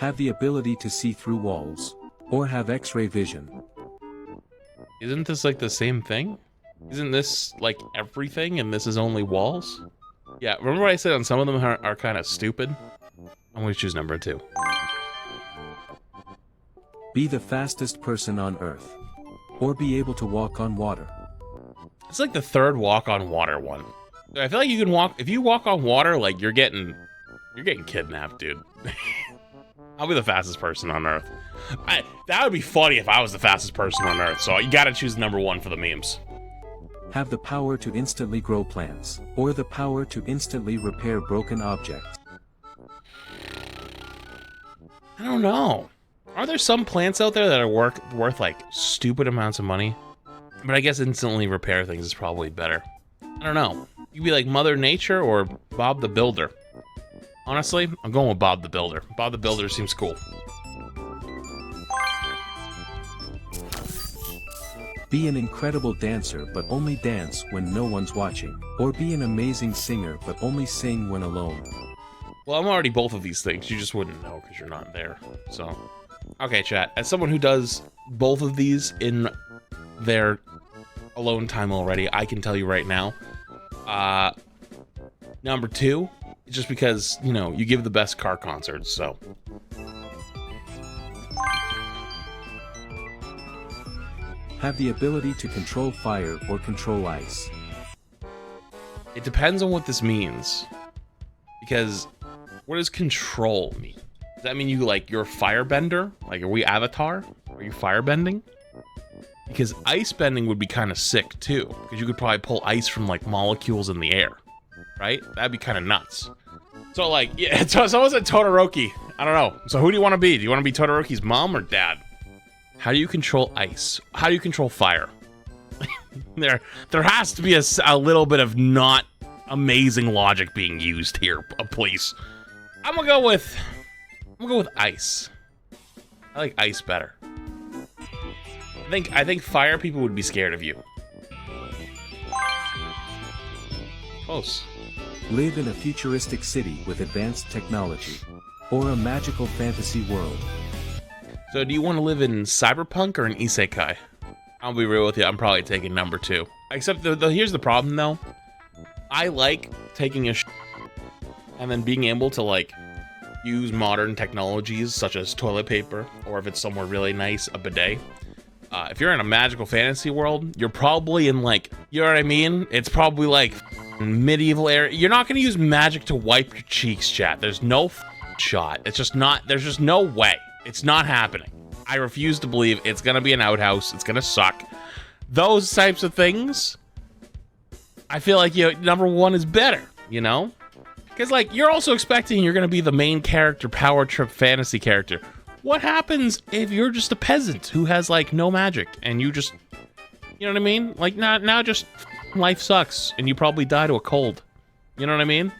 Have the ability to see through walls, or have X-ray vision. Isn't this like the same thing? Isn't this like everything and this is only walls? Yeah, remember what I said on some of them are kind of stupid? I'm going to choose number 2. Be the fastest person on Earth. Or be able to walk on water. It's like the third walk on water one. I feel like you can walk, if you walk on water, like you're getting kidnapped, dude. I'll be the fastest person on Earth. That would be funny if I was the fastest person on Earth, so you gotta choose number 1 for the memes. Have the power to instantly grow plants, or the power to instantly repair broken objects. I don't know. Are there some plants out there that are worth like stupid amounts of money? But I guess instantly repair things is probably better. I don't know. You'd be like Mother Nature or Bob the Builder. Honestly, I'm going with Bob the Builder. Bob the Builder seems cool. Be an incredible dancer but only dance when no one's watching. Or be an amazing singer but only sing when alone. Well, I'm already both of these things. You just wouldn't know because you're not there. So, okay, chat. As someone who does both of these in their alone time already, I can tell you right now. Number 2, just because, you know, you give the best car concerts, so. Have the ability to control fire or control ice. It depends on what this means. Because, what does control mean? Does that mean you're a firebender? Like, are we Avatar? Are you firebending? Because ice bending would be kind of sick, too. Because you could probably pull ice from, like, molecules in the air. Right? That'd be kind of nuts. So, like, yeah, someone said Todoroki. I don't know. So who do you want to be? Do you want to be Todoroki's mom or dad? How do you control ice? How do you control fire? There has to be a little bit of not amazing logic being used here, please. I'm gonna go with ice. I like ice better. I think fire people would be scared of you. Close. Live in a futuristic city with advanced technology. Or a magical fantasy world. So do you want to live in Cyberpunk or an Isekai? I'll be real with you, I'm probably taking number 2. Except here's the problem though. I like taking a and then being able to like use modern technologies such as toilet paper, or if it's somewhere really nice, a bidet. If you're in a magical fantasy world, you're probably in like, you know what I mean? It's probably like medieval era. You're not going to use magic to wipe your cheeks, chat. There's no shot. It's just not, there's just no way. It's not happening. I refuse to believe it's going to be an outhouse. It's going to suck. Those types of things, I feel like, you know, number 1 is better, you know? Because, like, you're also expecting you're going to be the main character, power trip fantasy character. What happens if you're just a peasant who has, like, no magic and you just, you know what I mean? Like, now just life sucks and you probably die to a cold. You know what I mean?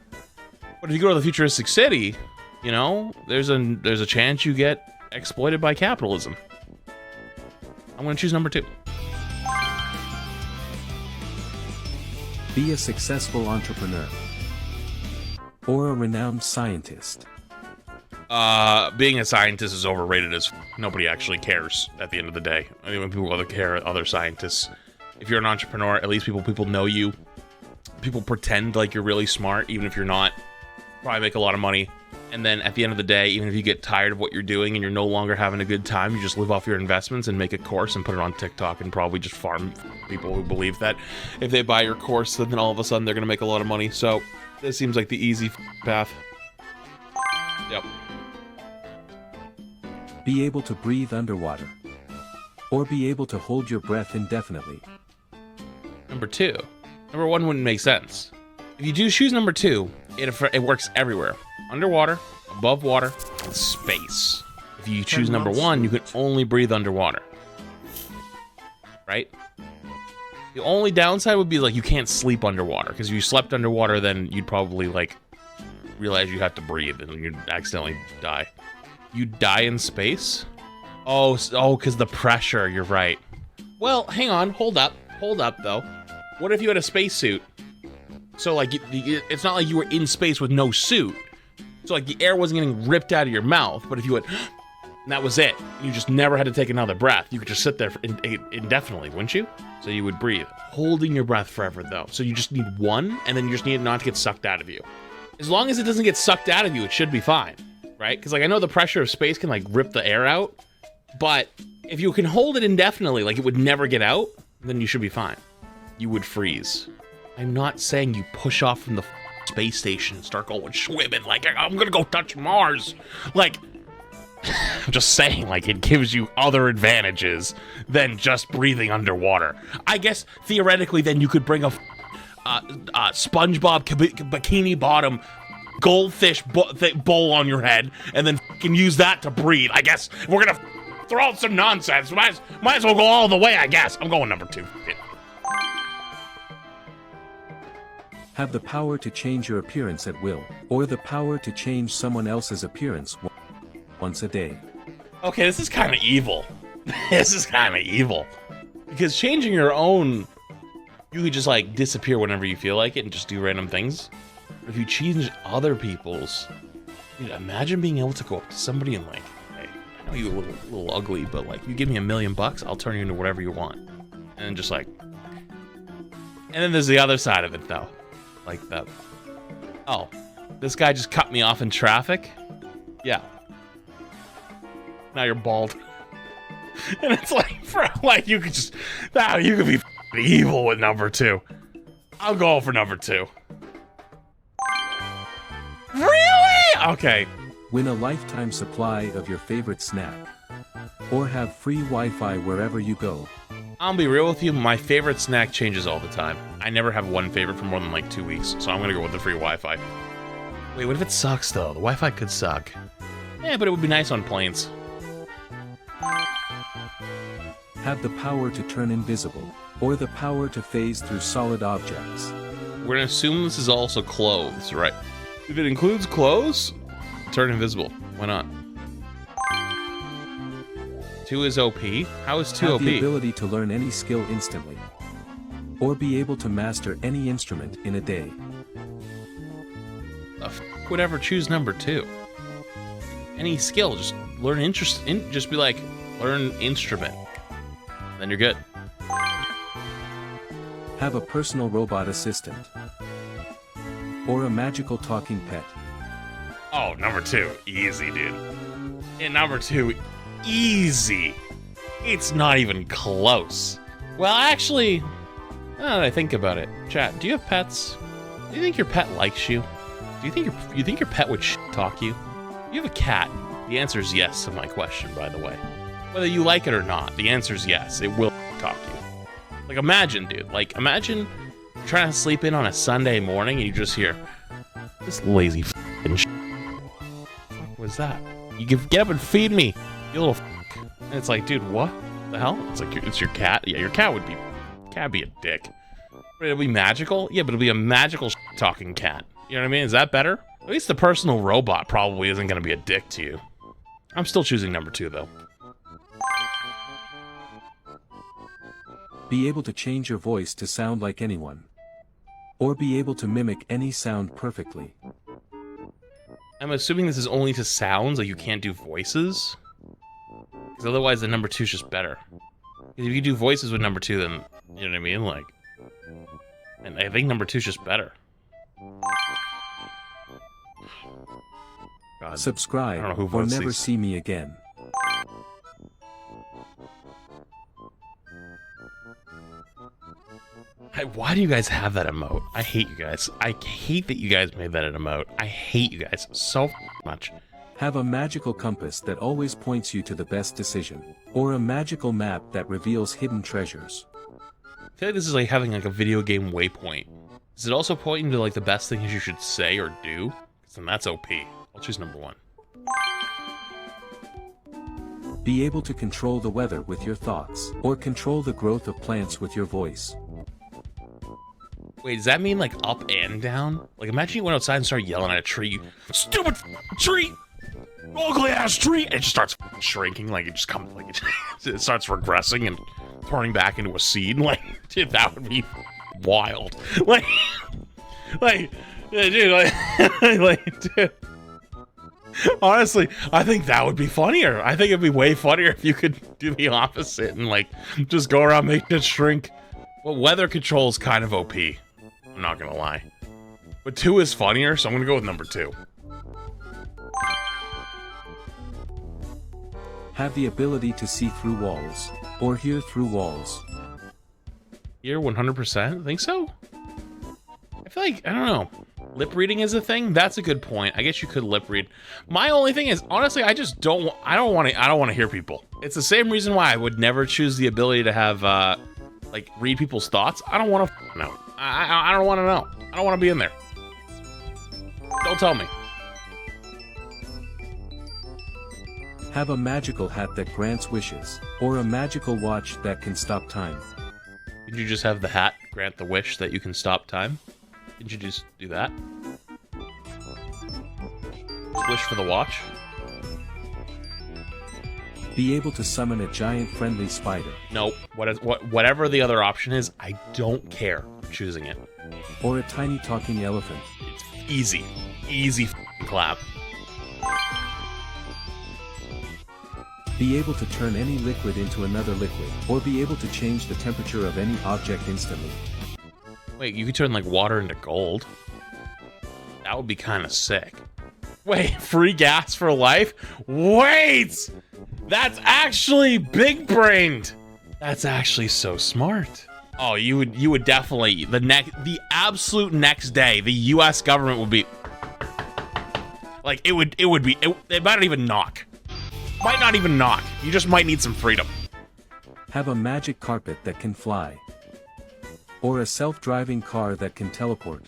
But if you go to the futuristic city, you know, there's a chance you get exploited by capitalism. I'm going to choose number 2. Be a successful entrepreneur. Or a renowned scientist. Being a scientist is overrated as nobody actually cares at the end of the day. I mean, when people care, other scientists. If you're an entrepreneur, at least people know you. People pretend like you're really smart, even if you're not. Probably make a lot of money. And then at the end of the day, even if you get tired of what you're doing and you're no longer having a good time, you just live off your investments and make a course and put it on TikTok and probably just farm people who believe that if they buy your course, then all of a sudden they're going to make a lot of money. So this seems like the easy path. Yep. Be able to breathe underwater. Or be able to hold your breath indefinitely. Number 2. Number 1 wouldn't make sense. If you do choose number 2, it works everywhere. Underwater, above water, and space. If you choose number 1, you can only breathe underwater. Right? The only downside would be like you can't sleep underwater, because if you slept underwater, then you'd probably like realize you have to breathe and you'd accidentally die. You die in space? Oh, because the pressure, you're right. Well, hang on, hold up though. What if you had a spacesuit? So like, it's not like you were in space with no suit. So like the air wasn't getting ripped out of your mouth, but if you went, and that was it, you just never had to take another breath. You could just sit there for indefinitely, wouldn't you? So you would breathe, holding your breath forever though. So you just need one, and then you just need it not to get sucked out of you. As long as it doesn't get sucked out of you, it should be fine, right? Because like I know the pressure of space can like rip the air out, but if you can hold it indefinitely, like it would never get out, then you should be fine. You would freeze. I'm not saying you push off from the space station and start going swimming like I'm gonna go touch Mars. Like, I'm just saying, like, it gives you other advantages than just breathing underwater. I guess theoretically, then you could bring a SpongeBob bikini bottom goldfish bowl on your head and then can use that to breathe. I guess we're gonna throw out some nonsense. Might as well go all the way. I guess I'm going number 2. Have the power to change your appearance at will, or the power to change someone else's appearance once a day. Okay, this is kind of evil. This is kind of evil. Because changing your own, you could just like disappear whenever you feel like it and just do random things. But if you change other people's, dude, imagine being able to go up to somebody and like, hey, I know you're a little ugly, but like, you give me $1 million, I'll turn you into whatever you want. And just like, and then there's the other side of it though. Like that. Oh, this guy just cut me off in traffic? Yeah. Now you're bald. And it's like, bro, like you could just, now you could be evil with number 2. I'll go for number 2. Really? Okay. Win a lifetime supply of your favorite snack. Or have free Wi-Fi wherever you go. I'll be real with you, my favorite snack changes all the time. I never have one favorite for more than like 2 weeks, so I'm gonna go with the free Wi-Fi. Wait, what if it sucks though? The Wi-Fi could suck. Yeah, but it would be nice on planes. Have the power to turn invisible, or the power to phase through solid objects. We're gonna assume this is also clothes, right? If it includes clothes, turn invisible. Why not? 2 is OP? How is 2 Have OP? the ability to learn any skill instantly. Or be able to master any instrument in a day. The f would ever choose number 2? Any skill, just learn just be like, learn instrument. Then you're good. Have a personal robot assistant. Or a magical talking pet. Oh, number 2. Easy, dude. And number 2, easy. It's not even close. Well, actually, now that I think about it, chat, do you have pets? Do you think your pet likes you? Do you think your pet would talk you? You have a cat. The answer is yes to my question, by the way. Whether you like it or not, the answer is yes. It will talk to you. Like, imagine, dude. Like, imagine you're trying to sleep in on a Sunday morning and you just hear this lazy f***ing sh**. What the fuck was that? You get up and feed me, you little f***. And it's like, dude, what the hell? It's like, it's your cat. Yeah, your cat would be a dick. But it'll be magical? Yeah, but it'll be a magical talking cat. You know what I mean? Is that better? At least the personal robot probably isn't going to be a dick to you. I'm still choosing number 2, though. Be able to change your voice to sound like anyone. Or be able to mimic any sound perfectly. I'm assuming this is only to sounds, like you can't do voices? Because otherwise the number 2 is just better. If you do voices with number 2, then, you know what I mean? Like, and I think number 2 is just better. God, subscribe, I don't know who or votes never these. see me again. Why do you guys have that emote? I hate you guys. I hate that you guys made that an emote. I hate you guys so much. Have a magical compass that always points you to the best decision. Or a magical map that reveals hidden treasures. I feel like this is like having like a video game waypoint. Is it also pointing to like the best things you should say or do? Because then that's OP. I'll choose number 1. Be able to control the weather with your thoughts. Or control the growth of plants with your voice. Wait, does that mean like up and down? Like imagine you went outside and started yelling at a tree. Stupid tree! Ugly ass tree! And it just starts shrinking, like it just comes, like it starts regressing and turning back into a seed. Like, dude, that would be wild. Like, dude, dude. Honestly, I think that would be funnier. I think it'd be way funnier if you could do the opposite and like just go around making it shrink. Well, weather control is kind of OP. I'm not gonna lie. But 2 is funnier, so I'm gonna go with number 2. Have the ability to see through walls, or hear through walls. Here, 100%? Think so? I feel like, I don't know. Lip reading is a thing? That's a good point. I guess you could lip read. My only thing is, honestly, I just don't want to hear people. It's the same reason why I would never choose the ability to have, like, read people's thoughts. I don't want to know. I don't want to know. I don't want to be in there. Don't tell me. Have a magical hat that grants wishes, or a magical watch that can stop time. Could you just have the hat grant the wish that you can stop time? Didn't you just do that? Wish for the watch? Be able to summon a giant friendly spider. Nope. Whatever the other option is, I don't care. I'm choosing it. Or a tiny talking elephant. It's easy. Easy clap. Be able to turn any liquid into another liquid, or be able to change the temperature of any object instantly. Wait, you could turn like water into gold? That would be kind of sick. Wait, free gas for life? Wait! That's actually big-brained! That's actually so smart. Oh, you would definitely, the absolute next day, the US government would be, like, it might not even knock. Might not even knock. You just might need some freedom. Have a magic carpet that can fly. Or a self-driving car that can teleport.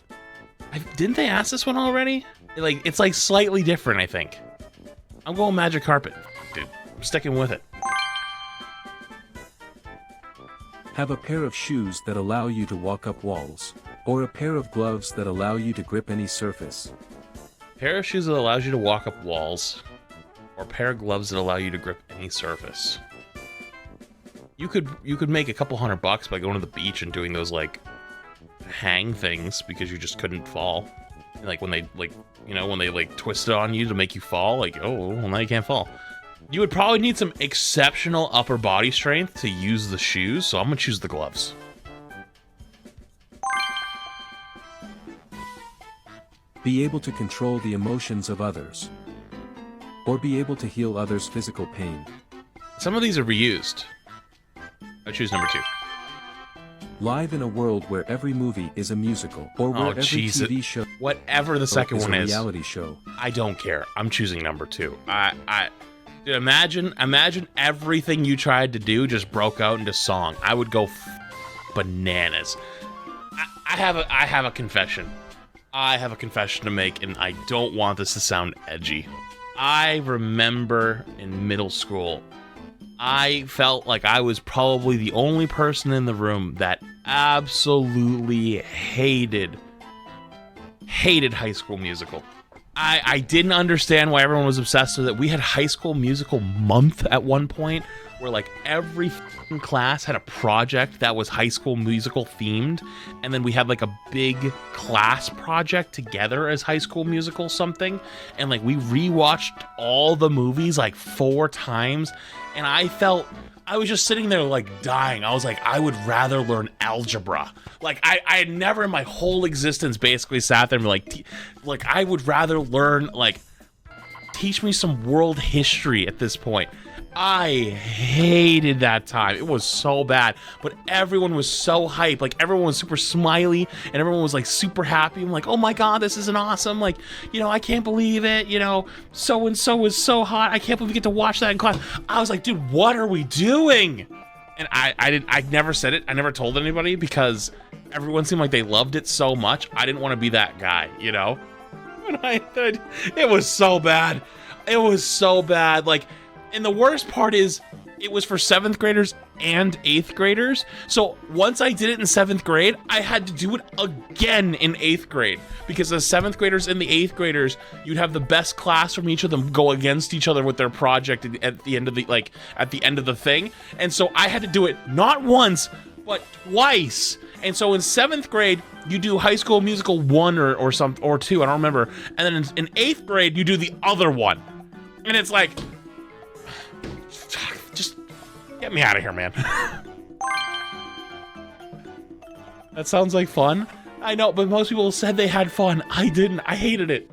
Didn't they ask this one already? It's like slightly different, I think. I'm going magic carpet, dude. I'm sticking with it. Have a pair of shoes that allow you to walk up walls. Or a pair of gloves that allow you to grip any surface. Pair of shoes that allows you to walk up walls. Or a pair of gloves that allow you to grip any surface. You could make a couple $100 by going to the beach and doing those like hang things because you just couldn't fall. And, like when they when they like twist it on you to make you fall, like, oh, well, now you can't fall. You would probably need some exceptional upper body strength to use the shoes, so I'm gonna choose the gloves. Be able to control the emotions of others. Or be able to heal others' physical pain. Some of these are reused. I choose number 2. Live in a world where every movie is a musical, or where every TV show, whatever the second one is, a reality show. I don't care. I'm choosing number 2. Dude, imagine everything you tried to do just broke out into song. I would go bananas. I have a confession. I have a confession to make, and I don't want this to sound edgy. I remember in middle school, I felt like I was probably the only person in the room that absolutely hated High School Musical. I didn't understand why everyone was obsessed with it. We had High School Musical month at one point, where like every class had a project that was High School Musical themed, and then we had like a big class project together as High School Musical something, and like we rewatched all the movies like 4 times, and I was just sitting there like dying. I was like, I would rather learn algebra. Like I had never in my whole existence basically sat there and be like I would rather learn, like, teach me some world history at this point. I hated that time. It was so bad, but everyone was so hyped. Like everyone was super smiley and everyone was like super happy. I'm like, oh my God, this is an awesome, like, you know, I can't believe it. You know, so-and-so is so hot. I can't believe we get to watch that in class. I was like, dude, what are we doing? And I never said it. I never told anybody because everyone seemed like they loved it so much. I didn't want to be that guy, you know? And it was so bad. It was so bad. Like, and the worst part is, it was for 7th graders and 8th graders. So once I did it in 7th grade, I had to do it again in 8th grade. Because the 7th graders and the 8th graders, you'd have the best class from each of them go against each other with their project at the end of the thing. And so I had to do it not once, but twice. And so in 7th grade, you do High School Musical 1 or 2, I don't remember. And then in 8th grade, you do the other one. And it's like, just get me out of here, man. That sounds like fun. I know, but most people said they had fun. I didn't. I hated it.